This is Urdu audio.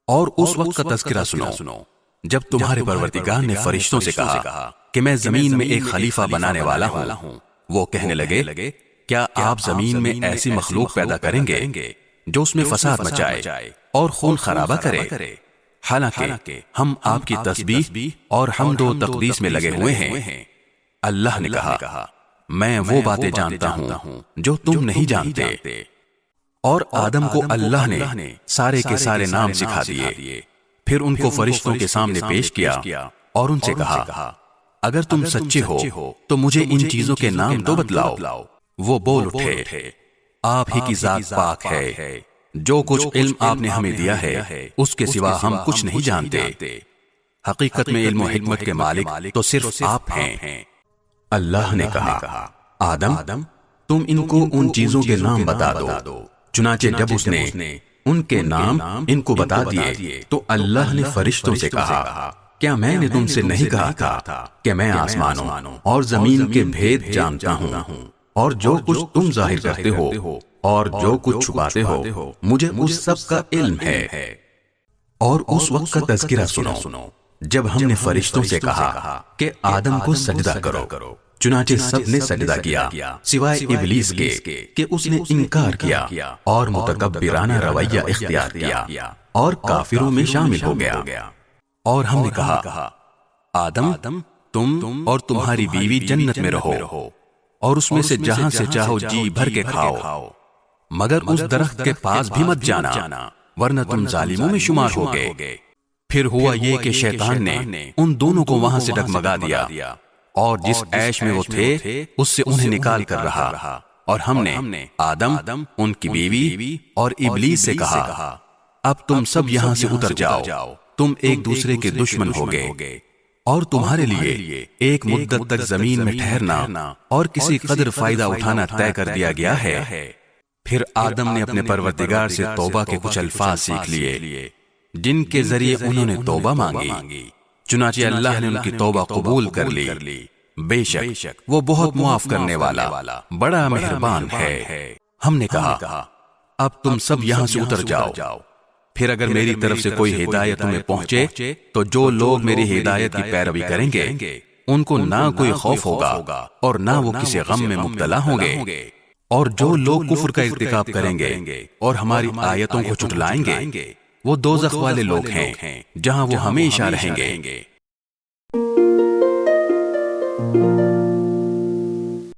اور اس وقت کا تذکرہ سنو جب تمہارے پروردگار نے فرشتوں سے کہا کہ میں زمین میں ایک خلیفہ بنانے والا ہوں۔ وہ کہنے لگے کیا آپ زمین میں ایسی مخلوق پیدا کریں گے جو اس میں فساد مچائے اور خون خرابہ کرے؟ حالانکہ ہم آپ کی تسبیح اور حمد و تقدیس میں لگے ہوئے ہیں۔ اللہ نے کہا میں وہ باتیں جانتا ہوں جو تم نہیں جانتے۔ اور آدم کو اللہ نے سارے کے سارے نام سکھا دیے، پھر ان کو فرشتوں کے سامنے پیش کیا اور ان سے کہا اگر تم سچے ہو تو مجھے ان چیزوں کے نام تو بتلاؤ۔ وہ بول اٹھے آپ ہی کی ذات پاک ہے، جو کچھ علم آپ نے ہمیں دیا ہے اس کے سوا ہم کچھ نہیں جانتے۔ حقیقت میں علم و حکمت کے مالک تو صرف آپ ہیں۔ اللہ نے کہا آدم تم ان کو ان چیزوں کے نام بتا دو۔ چنانچہ جب اس نے ان کے نام ان کو بتا دیے تو اللہ نے فرشتوں سے کہا کیا میں نے تم سے نہیں کہا تھا کہ میں آسمانوں اور زمین کے بھید جانتا ہوں، اور جو کچھ تم ظاہر کرتے ہو اور جو کچھ چھپاتے ہو مجھے اس سب کا علم ہے۔ اور اس وقت کا تذکرہ سنو جب ہم نے فرشتوں سے کہا کہ آدم کو سجدہ کرو، چنانچہ سب نے سجدہ کیا سوائے ابلیس کے کہ اس نے انکار کیا اور متکبرانہ رویہ اختیار کیا اور کافروں میں شامل ہو گیا۔ اور ہم نے کہا آدم تم اور تمہاری بیوی جنت میں رہو اور اس میں سے جہاں سے چاہو جی بھر کے کھاؤ، مگر اس درخت کے پاس بھی مت جانا ورنہ تم ظالموں میں شمار ہو گئے۔ پھر ہوا یہ کہ شیطان نے ان دونوں کو وہاں سے ڈگمگا دیا اور جس عیش میں وہ تھے اس سے انہیں نکال کر رہا، اور ہم نے آدم ان کی بیوی اور ابلیس سے کہا اب تم سب یہاں سے اتر جاؤ، تم ایک دوسرے کے دشمن ہو گئے، اور تمہارے لیے ایک مدت تک زمین میں ٹھہرنا اور کسی قدر فائدہ اٹھانا طے کر دیا گیا ہے۔ پھر آدم نے اپنے پروردگار سے توبہ کے کچھ الفاظ سیکھ لیے جن کے ذریعے انہوں نے توبہ مانگی، چنانچہ اللہ نے ان کی توبہ قبول کر لی۔ بے شک وہ بہت معاف کرنے والا بڑا مہربان ہے۔ ہم نے کہا اب تم سب یہاں سے اتر جاؤ، پھر اگر میری طرف سے کوئی ہدایت تمہیں پہنچے تو جو لوگ میری ہدایت کی پیروی کریں گے ان کو نہ کوئی خوف ہوگا اور نہ وہ کسی غم میں مبتلا ہوں گے، اور جو لوگ کفر کا ارتکاب کریں گے اور ہماری آیتوں کو جھٹلائیں گے وہ دوزخ والے لوگ ہیں جہاں وہ ہمیشہ رہیں گے۔